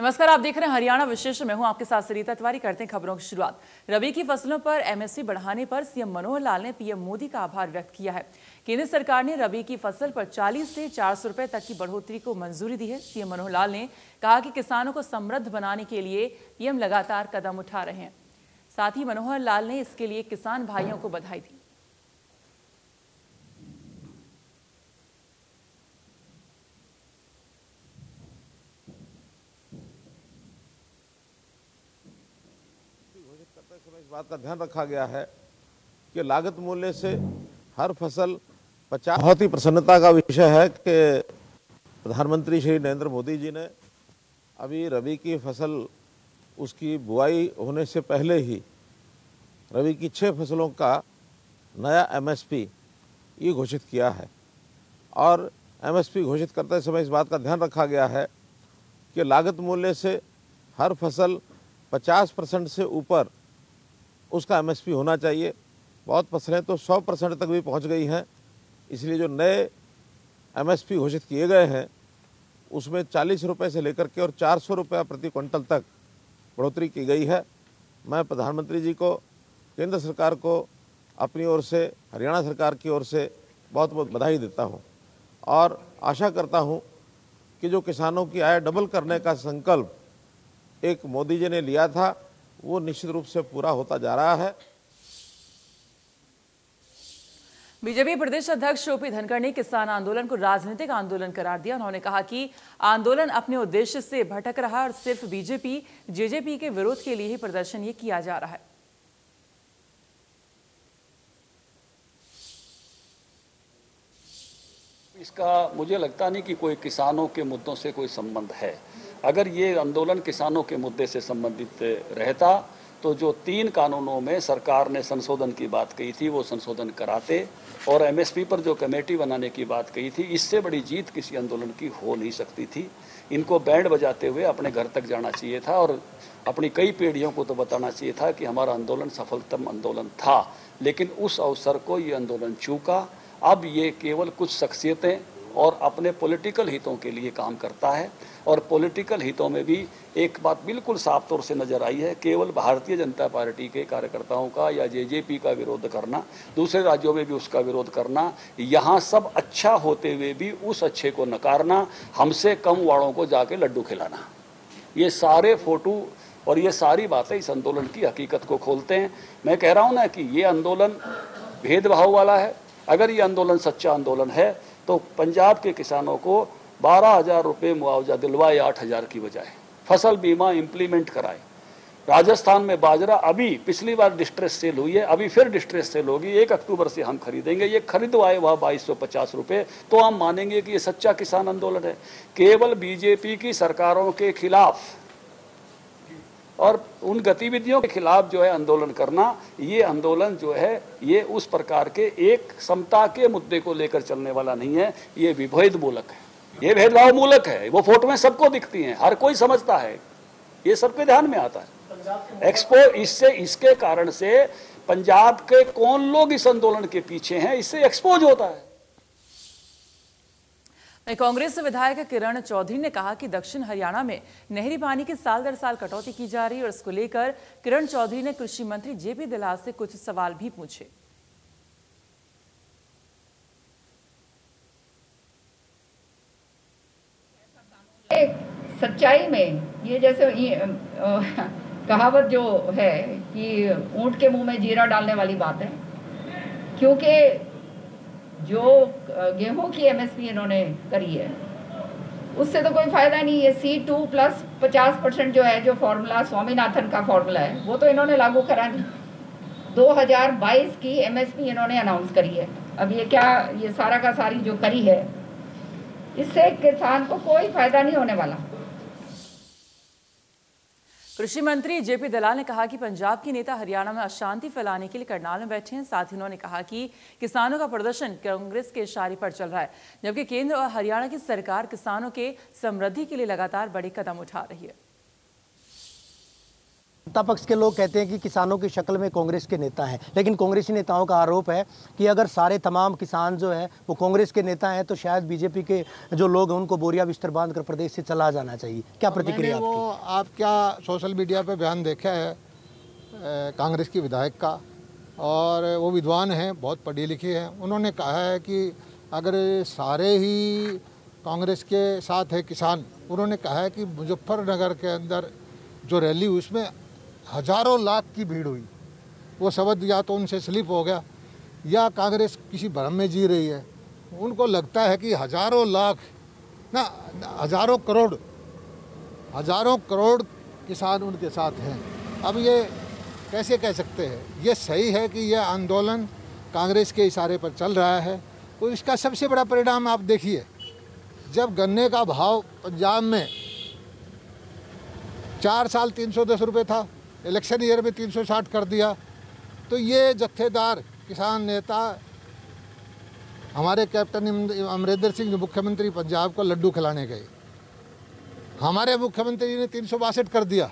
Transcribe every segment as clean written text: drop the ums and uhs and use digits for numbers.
नमस्कार, आप देख रहे हैं हरियाणा विशेष। मैं हूं आपके साथ सरिता तिवारी। करते हैं खबरों की शुरुआत। रबी की फसलों पर एमएसपी बढ़ाने पर सीएम मनोहर लाल ने पीएम मोदी का आभार व्यक्त किया है। केंद्र सरकार ने रबी की फसल पर 40 से 400 रुपए तक की बढ़ोतरी को मंजूरी दी है। सीएम मनोहर लाल ने कहा कि किसानों को समृद्ध बनाने के लिए पीएम लगातार कदम उठा रहे हैं। साथ ही मनोहर लाल ने इसके लिए किसान भाइयों को बधाई दी। इस बात का ध्यान रखा गया है कि लागत मूल्य से हर फसल 50। बहुत ही प्रसन्नता का विषय है कि प्रधानमंत्री श्री नरेंद्र मोदी जी ने अभी रबी की फसल उसकी बुआई होने से पहले ही रबी की 6 फसलों का नया एमएसपी ये घोषित किया है। और एमएसपी घोषित करते समय इस बात का ध्यान रखा गया है कि लागत मूल्य से हर फसल 50% से ऊपर उसका एमएसपी होना चाहिए। बहुत फसलें तो 100% तक भी पहुंच गई हैं। इसलिए जो नए एमएसपी घोषित किए गए हैं उसमें 40 रुपये से लेकर के और 400 रुपये प्रति क्विंटल तक बढ़ोतरी की गई है। मैं प्रधानमंत्री जी को, केंद्र सरकार को अपनी ओर से, हरियाणा सरकार की ओर से बहुत बहुत बधाई देता हूं और आशा करता हूं कि जो किसानों की आय डबल करने का संकल्प एक मोदी जी ने लिया था वो निश्चित रूप से पूरा होता जा रहा है। बीजेपी प्रदेश अध्यक्ष ओपी धनखड़ ने किसान आंदोलन को राजनीतिक आंदोलन करार दिया। उन्होंने कहा कि आंदोलन अपने उद्देश्य से भटक रहा है और सिर्फ बीजेपी जेजेपी के विरोध के लिए ही प्रदर्शन ये किया जा रहा है। इसका मुझे लगता नहीं कि कोई किसानों के मुद्दों से कोई संबंध है। अगर ये आंदोलन किसानों के मुद्दे से संबंधित रहता तो जो 3 कानूनों में सरकार ने संशोधन की बात कही थी वो संशोधन कराते और एमएसपी पर जो कमेटी बनाने की बात कही थी, इससे बड़ी जीत किसी आंदोलन की हो नहीं सकती थी। इनको बैंड बजाते हुए अपने घर तक जाना चाहिए था और अपनी कई पीढ़ियों को तो बताना चाहिए था कि हमारा आंदोलन सफलतम आंदोलन था। लेकिन उस अवसर को ये आंदोलन चूका। अब ये केवल कुछ शख्सियतें और अपने पॉलिटिकल हितों के लिए काम करता है और पॉलिटिकल हितों में भी एक बात बिल्कुल साफ तौर से नजर आई है, केवल भारतीय जनता पार्टी के कार्यकर्ताओं का या जेजेपी का विरोध करना, दूसरे राज्यों में भी उसका विरोध करना, यहाँ सब अच्छा होते हुए भी उस अच्छे को नकारना, हमसे कम वालों को जाके लड्डू खिलाना, ये सारे फोटो और ये सारी बातें इस आंदोलन की हकीकत को खोलते हैं। मैं कह रहा हूँ ना कि ये आंदोलन भेदभाव वाला है। अगर ये आंदोलन सच्चा आंदोलन है तो पंजाब के किसानों को 12,000 रुपये मुआवजा दिलवाए 8,000 की बजाय, फसल बीमा इंप्लीमेंट कराए। राजस्थान में बाजरा अभी पिछली बार डिस्ट्रेस सेल हुई है, अभी फिर डिस्ट्रेस सेल होगी, 1 अक्टूबर से हम खरीदेंगे। ये खरीदवाए वहाँ 2250 रुपये, तो हम मानेंगे कि ये सच्चा किसान आंदोलन है। केवल बीजेपी की सरकारों के खिलाफ और उन गतिविधियों के खिलाफ जो है आंदोलन करना, ये आंदोलन जो है ये उस प्रकार के एक समता के मुद्दे को लेकर चलने वाला नहीं है। ये विभेद मूलक है, ये भेदभाव मूलक है। वो फोटो में सबको दिखती हैं, हर कोई समझता है, ये सबके ध्यान में आता है। इसके कारण से पंजाब के कौन लोग इस आंदोलन के पीछे हैं, इससे एक्सपोज होता है। कांग्रेस विधायक किरण चौधरी ने कहा कि दक्षिण हरियाणा में नहरी पानी की साल दर साल कटौती की जा रही है और इसको लेकर किरण चौधरी ने कृषि मंत्री जेपी दलाल से कुछ सवाल भी पूछे। सच्चाई में ये जैसे कहावत जो है कि ऊंट के मुंह में जीरा डालने वाली बात है, क्योंकि जो गेहूं की एमएसपी इन्होंने करी है उससे तो कोई फायदा नहीं है। C2 प्लस 50% जो है, जो फॉर्मूला स्वामीनाथन का फॉर्मूला है, वो तो इन्होंने लागू करा नहीं। 2022 की एमएसपी इन्होंने अनाउंस करी है। अब ये क्या, ये सारा का सारी जो करी है, इससे किसान को कोई फायदा नहीं होने वाला। कृषि मंत्री जेपी दलाल ने कहा कि पंजाब के नेता हरियाणा में अशांति फैलाने के लिए करनाल में बैठे हैं। साथ ही उन्होंने कहा कि किसानों का प्रदर्शन कांग्रेस के इशारे पर चल रहा है, जबकि केंद्र और हरियाणा की सरकार किसानों के समृद्धि के लिए लगातार बड़े कदम उठा रही है। सत्ता पक्ष के लोग कहते हैं कि किसानों की शक्ल में कांग्रेस के नेता हैं, लेकिन कांग्रेसी नेताओं का आरोप है कि अगर सारे तमाम किसान जो है वो कांग्रेस के नेता हैं तो शायद बीजेपी के जो लोग हैं उनको बोरिया बिस्तर बांध कर प्रदेश से चला जाना चाहिए। क्या प्रतिक्रिया आपकी? वो आप क्या सोशल मीडिया पे बयान देखा है कांग्रेस की विधायक का, और वो विद्वान हैं, बहुत पढ़ी लिखी हैं। उन्होंने कहा है कि अगर सारे ही कांग्रेस के साथ है किसान, उन्होंने कहा है कि मुजफ्फरनगर के अंदर जो रैली हुई उसमें हज़ारों लाख की भीड़ हुई। वो शब्द या तो उनसे स्लिप हो गया या कांग्रेस किसी भ्रम में जी रही है। उनको लगता है कि हज़ारों लाख ना हज़ारों करोड़ किसान उनके साथ हैं। अब ये कैसे कह सकते हैं? ये सही है कि यह आंदोलन कांग्रेस के इशारे पर चल रहा है। तो इसका सबसे बड़ा परिणाम आप देखिए, जब गन्ने का भाव पंजाब में 4 साल 310 रुपये था, इलेक्शन ईयर में 360 कर दिया, तो ये जत्थेदार किसान नेता हमारे कैप्टन अमरिंदर सिंह मुख्यमंत्री पंजाब को लड्डू खिलाने गए। हमारे मुख्यमंत्री ने 362 कर दिया।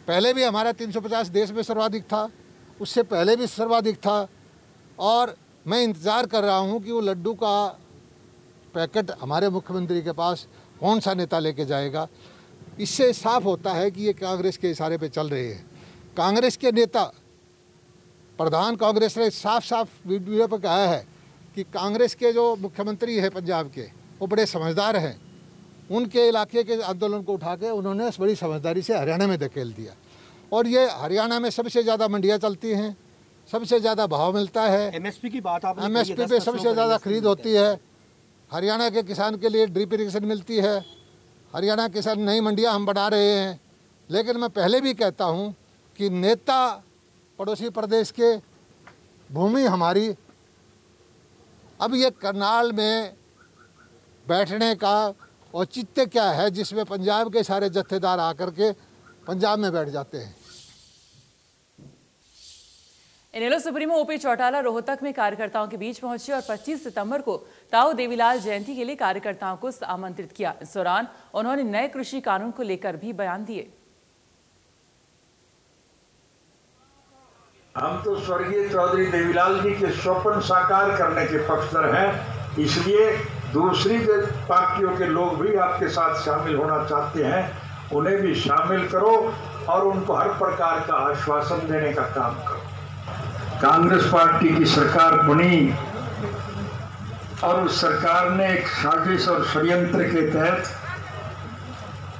पहले भी हमारा 350 देश में सर्वाधिक था, उससे पहले भी सर्वाधिक था, और मैं इंतज़ार कर रहा हूं कि वो लड्डू का पैकेट हमारे मुख्यमंत्री के पास कौन सा नेता लेके जाएगा। इससे साफ होता है कि ये कांग्रेस के इशारे पे चल रही है। कांग्रेस के नेता, प्रधान कांग्रेस ने साफ साफ वीडियो पर कहा है कि कांग्रेस के जो मुख्यमंत्री है पंजाब के, वो बड़े समझदार हैं। उनके इलाके के आंदोलन को उठा के उन्होंने बड़ी समझदारी से हरियाणा में धकेल दिया, और ये हरियाणा में सबसे ज़्यादा मंडियाँ चलती हैं, सबसे ज़्यादा भाव मिलता है। एमएसपी की बात आपने एमएसपी पे सबसे ज़्यादा खरीद होती है। हरियाणा के किसान के लिए ड्रिप इरिगेशन मिलती है। हरियाणा किसान नई मंडियां हम बना रहे हैं। लेकिन मैं पहले भी कहता हूं कि नेता पड़ोसी प्रदेश के, भूमि हमारी। अब ये करनाल में बैठने का औचित्य क्या है जिसमें पंजाब के सारे जत्थेदार आकर के पंजाब में बैठ जाते हैं? इनेलो सुप्रीमो ओपी चौटाला रोहतक में कार्यकर्ताओं के बीच पहुंचे और 25 सितंबर को ताऊ देवीलाल जयंती के लिए कार्यकर्ताओं को आमंत्रित किया। इस दौरान उन्होंने नए कृषि कानून को लेकर भी बयान दिए। हम तो स्वर्गीय चौधरी देवीलाल जी के स्वप्न साकार करने के पक्षधर हैं, इसलिए दूसरी पार्टियों के लोग भी आपके साथ शामिल होना चाहते हैं, उन्हें भी शामिल करो और उनको हर प्रकार का आश्वासन देने का काम करो। कांग्रेस पार्टी की सरकार बनी और उस सरकार ने एक साजिश और षड्यंत्र के तहत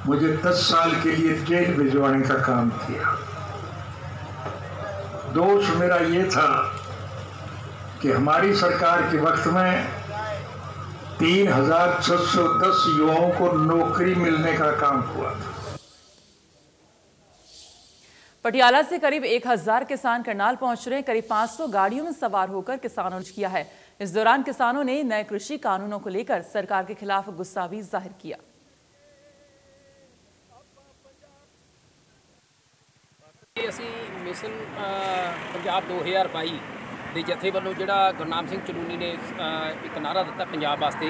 मुझे 10 साल के लिए जेल भिजवाने का काम किया। दोष मेरा ये था कि हमारी सरकार के वक्त में 3610 युवाओं को नौकरी मिलने का काम हुआ था। पटियाला से करीब 1000 किसान करनाल पहुंच रहे हैं। करीब 500 गाड़ियों में सवार होकर किसानों ने किया है। इस दौरान किसानों ने नए कृषि कानूनों को लेकर सरकार के खिलाफ गुस्सा भी जाहिर किया। ਅਸੀਂ ਮਿਸ਼ਨ ਪੰਜਾਬ 2022 ਦੇ ਜਥੇ ਵੱਲੋਂ ਜਿਹੜਾ ਗੁਰਨਾਮ ਸਿੰਘ ਚਲੂਨੀ ਨੇ ਇੱਕ ਨਾਰਾ ਦਿੱਤਾ ਪੰਜਾਬ ਵਾਸਤੇ,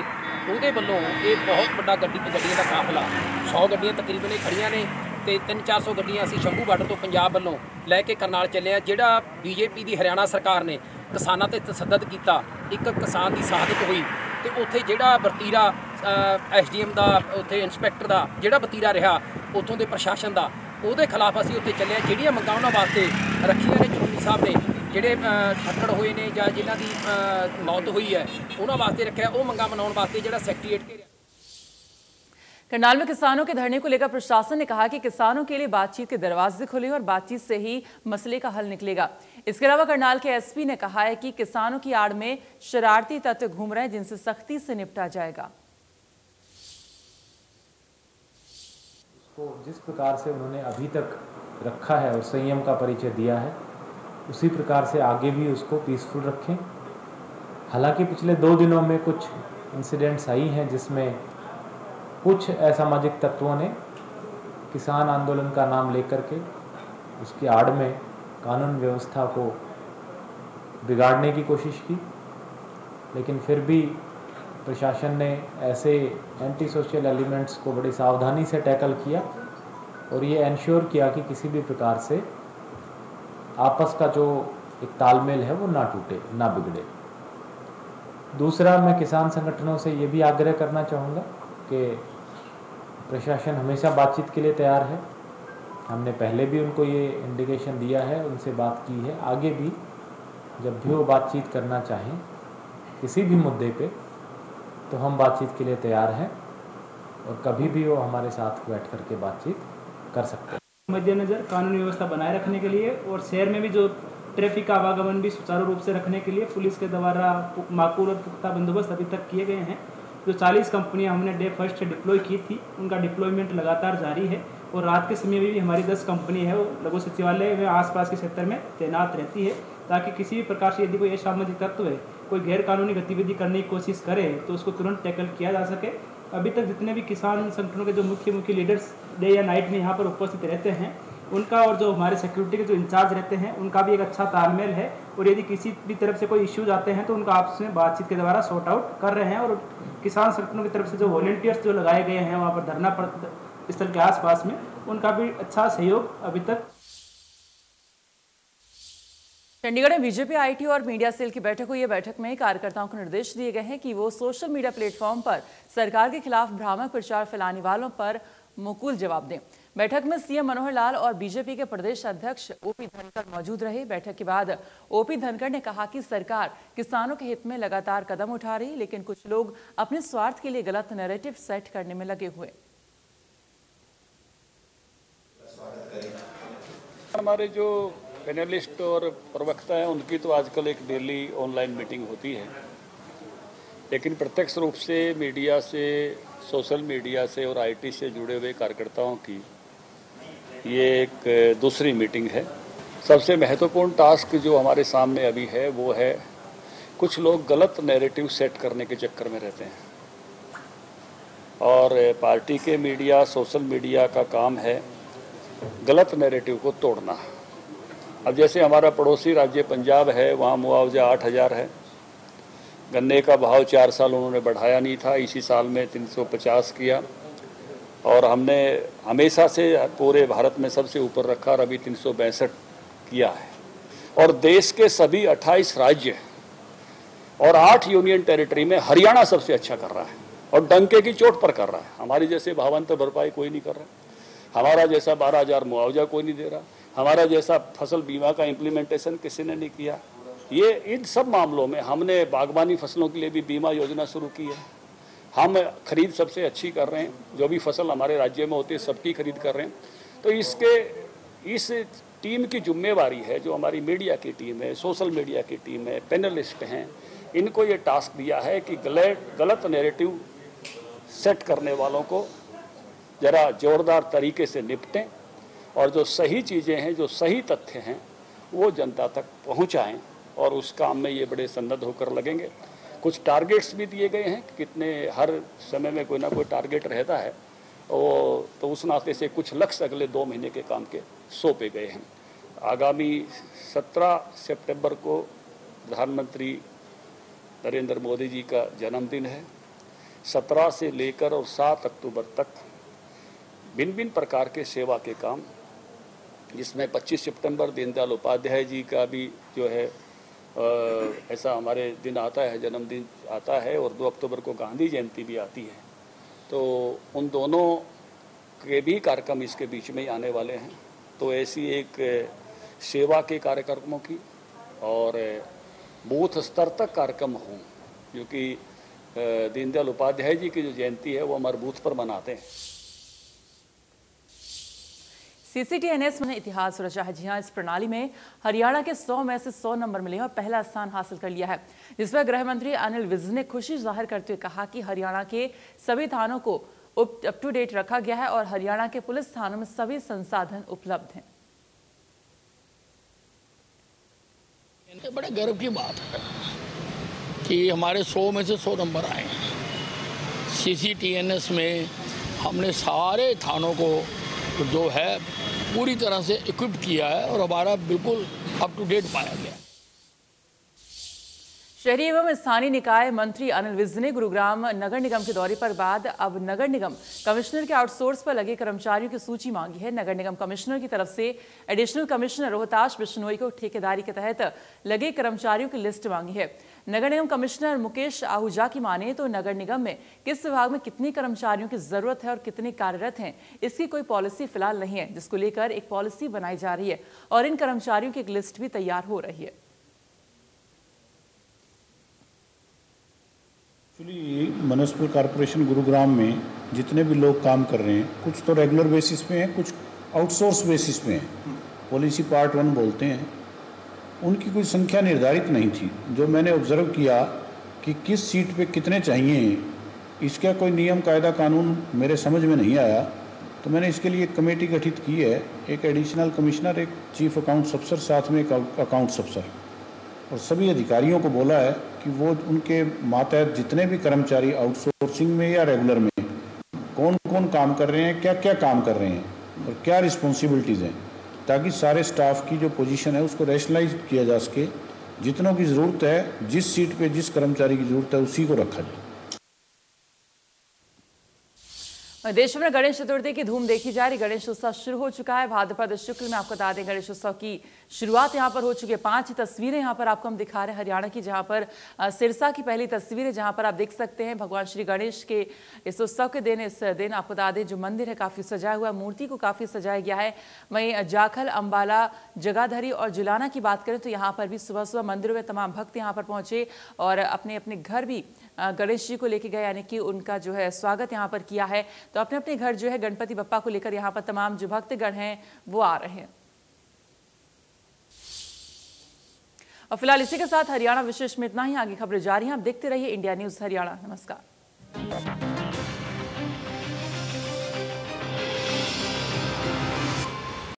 ਉਹਦੇ ਵੱਲੋਂ ਇਹ ਬਹੁਤ ਵੱਡਾ ਗੱਡੀਆਂ ਦਾ ਕਾਫਲਾ 100 ਗੱਡੀਆਂ ਤਕਰੀਬਨ ਖੜੀਆਂ ਨੇ ਤੇ 300-400 ਗੱਡੀਆਂ ਅਸੀਂ ਸ਼ੰਭੂ ਬਾਰਡਰ ਤੋਂ ਪੰਜਾਬ ਵੱਲੋਂ ਲੈ ਕੇ ਕਰਨਾਲ ਚੱਲੇ ਆ। ਜਿਹੜਾ ਬੀਜੇਪੀ ਦੀ ਹਰਿਆਣਾ ਸਰਕਾਰ ਨੇ ਕਿਸਾਨਾਂ ਤੇ ਤਸ਼ੱਦਦ ਕੀਤਾ, ਇੱਕ ਕਿਸਾਨ ਦੀ ਸ਼ਹਾਦਤ ਹੋਈ ਤੇ ਉੱਥੇ ਜਿਹੜਾ ਵਰਤੀਰਾ ਐਸਡੀਐਮ ਦਾ, ਉੱਥੇ ਇੰਸਪੈਕਟਰ ਦਾ ਜਿਹੜਾ ਵਰਤੀਰਾ ਰਿਹਾ ਉੱਥੋਂ ਦੇ ਪ੍ਰਸ਼ਾਸਨ ਦਾ, ਉਹਦੇ ਖਿਲਾਫ ਅਸੀਂ ਉੱਥੇ ਚੱਲੇ ਆ। ਜਿਹੜੀਆਂ ਮੰਗਾਂ ਉਹਨਾਂ ਵਾਸਤੇ ਰੱਖੀਆਂ ਨੇ ਚਲੂਨੀ ਸਾਹਿਬ ਨੇ, ਜਿਹੜੇ ਠੱਕੜ ਹੋਏ ਨੇ ਜਾਂ ਜਿਨ੍ਹਾਂ ਦੀ ਮੌਤ ਹੋਈ ਹੈ ਉਹਨਾਂ ਵਾਸਤੇ ਰੱਖਿਆ, ਉਹ ਮੰਗਾਂ ਮਨਾਉਣ ਵਾਸਤੇ ਜਿਹੜਾ ਸੈਕਟਰੀਏਟ ਘੇਰਿਆ। करनाल में किसानों के धरने को लेकर प्रशासन ने कहा कि किसानों के लिए बातचीत के दरवाजे खुले और बातचीत से ही मसले का हल निकलेगा। इसके अलावा करनाल के एसपी ने कहा है कि किसानों की आड़ में शरारती तत्व घूम रहे हैं जिनसे सख्ती से निपटा जाएगा। तो जिस प्रकार से उन्होंने अभी तक रखा है और संयम का परिचय दिया है, उसी प्रकार से आगे भी उसको पीसफुल रखें। हालांकि पिछले 2 दिनों में कुछ इंसिडेंट्स आई हैं जिसमें कुछ असामाजिक तत्वों ने किसान आंदोलन का नाम लेकर के उसकी आड़ में कानून व्यवस्था को बिगाड़ने की कोशिश की, लेकिन फिर भी प्रशासन ने ऐसे एंटी सोशल एलिमेंट्स को बड़ी सावधानी से टैकल किया और ये इंश्योर किया कि किसी भी प्रकार से आपस का जो एक तालमेल है वो ना टूटे, ना बिगड़े। दूसरा, मैं किसान संगठनों से ये भी आग्रह करना चाहूँगा कि प्रशासन हमेशा बातचीत के लिए तैयार है। हमने पहले भी उनको ये इंडिकेशन दिया है, उनसे बात की है, आगे भी जब भी वो बातचीत करना चाहें किसी भी मुद्दे पे तो हम बातचीत के लिए तैयार हैं और कभी भी वो हमारे साथ बैठ कर के बातचीत कर सकते हैं। मद्देनजर कानूनी व्यवस्था बनाए रखने के लिए और शहर में भी जो ट्रैफिक का आवागमन भी सुचारू रूप से रखने के लिए पुलिस के द्वारा माकूल और पुख्ता बंदोबस्त अभी तक किए गए हैं। जो 40 कंपनियां हमने डे फर्स्ट से डिप्लॉय की थी, उनका डिप्लॉयमेंट लगातार जारी है और रात के समय में भी हमारी 10 कंपनी है वो लघु सचिवालय में आसपास के क्षेत्र में तैनात रहती है, ताकि किसी भी प्रकार से यदि कोई असामाजिक तत्व है, कोई गैर कानूनी गतिविधि करने की कोशिश करे तो उसको तुरंत टैकल किया जा सके। अभी तक जितने भी किसान संगठनों के जो मुख्य लीडर्स डे या नाइट में यहाँ पर उपस्थित रहते हैं, उनका और जो हमारे सिक्योरिटी के जो इंचार्ज रहते हैं उनका भी एक अच्छा तालमेल है और यदि किसी भी तरफ से कोई इश्यूज आते हैं तो उनका आपस में बातचीत के द्वारा सॉर्ट आउट कर रहे हैं। और किसान संगठनों की तरफ से जो वॉलंटियर्स जो लगाए गए हैं वहाँ पर धरना स्थल के आसपास में, उनका भी अच्छा सहयोग अभी तक। चंडीगढ़ में बीजेपी आईटी और मीडिया सेल की बैठक हुई है। बैठक में कार्यकर्ताओं को निर्देश दिए गए हैं कि वो सोशल मीडिया प्लेटफॉर्म पर सरकार के खिलाफ भ्रामक प्रचार फैलाने वालों पर मुकुल जवाब दें। बैठक में सीएम मनोहर लाल और बीजेपी के प्रदेश अध्यक्ष ओपी धनखड़ मौजूद रहे। बैठक के बाद ओपी धनखड़ ने कहा कि सरकार किसानों के हित में लगातार कदम उठा रही, लेकिन कुछ लोग अपने स्वार्थ के लिए गलत नैरेटिव सेट करने में लगे हुए। हमारे जो पैनलिस्ट और प्रवक्ता हैं उनकी तो आजकल एक डेली ऑनलाइन मीटिंग होती है, लेकिन प्रत्यक्ष रूप से मीडिया से, सोशल मीडिया से और आईटी से जुड़े हुए कार्यकर्ताओं की ये एक दूसरी मीटिंग है। सबसे महत्वपूर्ण टास्क जो हमारे सामने अभी है वो है, कुछ लोग गलत नैरेटिव सेट करने के चक्कर में रहते हैं और पार्टी के मीडिया, सोशल मीडिया का काम है गलत नैरेटिव को तोड़ना। अब जैसे हमारा पड़ोसी राज्य पंजाब है, वहाँ मुआवजा 8,000 है, गन्ने का भाव 4 साल उन्होंने बढ़ाया नहीं था, इसी साल में 350 किया और हमने हमेशा से पूरे भारत में सबसे ऊपर रखा और अभी 362 किया है। और देश के सभी 28 राज्य और 8 यूनियन टेरिटरी में हरियाणा सबसे अच्छा कर रहा है और डंके की चोट पर कर रहा है। हमारी जैसे भावांतर भरपाई कोई नहीं कर रहा, हमारा जैसा 12,000 मुआवजा कोई नहीं दे रहा, हमारा जैसा फसल बीमा का इम्प्लीमेंटेशन किसी ने नहीं किया। ये इन सब मामलों में हमने बागबानी फसलों के लिए भी बीमा योजना शुरू की है। हम खरीद सबसे अच्छी कर रहे हैं, जो भी फसल हमारे राज्य में होती है सबकी खरीद कर रहे हैं। तो इस टीम की जिम्मेवारी है, जो हमारी मीडिया की टीम है, सोशल मीडिया की टीम है, पैनलिस्ट हैं, इनको ये टास्क दिया है कि गलत नैरेटिव सेट करने वालों को ज़रा जोरदार तरीके से निपटें और जो सही चीज़ें हैं, जो सही तथ्य हैं, वो जनता तक पहुंचाएं और उस काम में ये बड़े सन्नद्ध होकर लगेंगे। कुछ टारगेट्स भी दिए गए हैं, कितने हर समय में कोई ना कोई टारगेट रहता है, तो उस नाते से कुछ लक्ष्य अगले 2 महीने के काम के सौंपे गए हैं। आगामी 17 सितंबर को प्रधानमंत्री नरेंद्र मोदी जी का जन्मदिन है। 17 से लेकर और 7 अक्टूबर तक भिन्न भिन्न प्रकार के सेवा के काम, जिसमें 25 सितंबर दीनदयाल उपाध्याय जी का भी जो है ऐसा हमारे दिन आता है, जन्मदिन आता है, और 2 अक्टूबर को गांधी जयंती भी आती है। तो उन दोनों के भी कार्यक्रम इसके बीच में ही आने वाले हैं। तो ऐसी एक सेवा के कार्यक्रमों की और बूथ स्तर तक कार्यक्रम हों, क्योंकि दीनदयाल उपाध्याय जी की जो जयंती है वो हमारे बूथ पर मनाते हैं। सीसीटीएनएस ने इतिहास रचा है। जी हां, इस प्रणाली में हरियाणा के 100 में से 100 नंबर मिले और पहला स्थान हासिल कर लिया है, जिस पर गृह मंत्री अनिल विज ने खुशी जाहिर करते हुए कहा कि हरियाणा के सभी थानों को अप टू डेट रखा गया है और हरियाणा के पुलिस थानों में सभी संसाधन उपलब्ध हैं। बड़े गर्व की बात है कि हमारे 100 में से 100 नंबर आए। सीसीटीएनएस में हमने सारे थानों को जो है पूरी तरह से इक्विप किया है और हमारा बिल्कुल अप टू डेट पाया गया। शहरी एवं स्थानीय निकाय मंत्री अनिल विज ने गुरुग्राम नगर निगम के दौरे पर बाद अब नगर निगम कमिश्नर के आउटसोर्स पर लगे कर्मचारियों की सूची मांगी है। नगर निगम कमिश्नर की तरफ से एडिशनल कमिश्नर रोहताश बिश्नोई को ठेकेदारी के तहत लगे कर्मचारियों की लिस्ट मांगी है। नगर निगम कमिश्नर मुकेश आहूजा की माने तो नगर निगम में किस विभाग में कितने कर्मचारियों की जरूरत है और कितने कार्यरत हैं, इसकी कोई पॉलिसी फिलहाल नहीं है, जिसको लेकर एक पॉलिसी बनाई जा रही है और इन कर्मचारियों की एक लिस्ट भी तैयार हो रही है। एक्चुअली म्युनिसिपल कॉरपोरेशन गुरुग्राम में जितने भी लोग काम कर रहे हैं, कुछ तो रेगुलर बेसिस पे हैं, कुछ आउटसोर्स बेसिस पे हैं, पॉलिसी पार्ट 1 बोलते हैं। उनकी कोई संख्या निर्धारित नहीं थी। जो मैंने ऑब्जर्व किया कि किस सीट पे कितने चाहिए, इसका कोई नियम कायदा कानून मेरे समझ में नहीं आया, तो मैंने इसके लिए एक कमेटी गठित की है। एक एडिशनल कमिश्नर, एक चीफ अकाउंट्स अफसर, साथ में एक अकाउंट्स अफसर, और सभी अधिकारियों को बोला है कि वो उनके मातहत जितने भी कर्मचारी आउटसोर्सिंग में या रेगुलर में कौन कौन काम कर रहे हैं, क्या क्या काम कर रहे हैं और क्या रिस्पॉन्सिबिलिटीज़ हैं, ताकि सारे स्टाफ की जो पोजीशन है उसको रैशनलाइज किया जा सके। जितनों की ज़रूरत है, जिस सीट पे जिस कर्मचारी की ज़रूरत है, उसी को रखा जाए। देश में गणेश चतुर्थी की धूम देखी जा रही। गणेश उत्सव शुरू हो चुका है। भाद्रपद शुक्ल में आपको बता दें गणेश उत्सव की शुरुआत यहां पर हो चुकी है। 5 तस्वीरें यहां पर आपको हम दिखा रहे हैं हरियाणा की, जहां पर सिरसा की पहली तस्वीर है, जहां पर आप देख सकते हैं भगवान श्री गणेश के इस उत्सव के दिन, इस दिन आपको बता दें जो मंदिर है काफी सजाया हुआ है, मूर्ति को काफी सजाया गया है। वहीं जाखल, अंबाला, जगाधरी और जुलाना की बात करें तो यहाँ पर भी सुबह सुबह मंदिरों में तमाम भक्त यहाँ पर पहुंचे और अपने अपने घर भी गणेश जी को लेके गए, यानी कि उनका जो है स्वागत यहाँ पर किया है। तो अपने अपने घर जो है गणपति बप्पा को लेकर यहाँ पर तमाम जो भक्तगण हैं वो आ रहे हैं। और फिलहाल इसी के साथ हरियाणा विशेष में इतना ही। आगे खबरें जारी हैं, आप देखते रहिए इंडिया न्यूज हरियाणा। नमस्कार।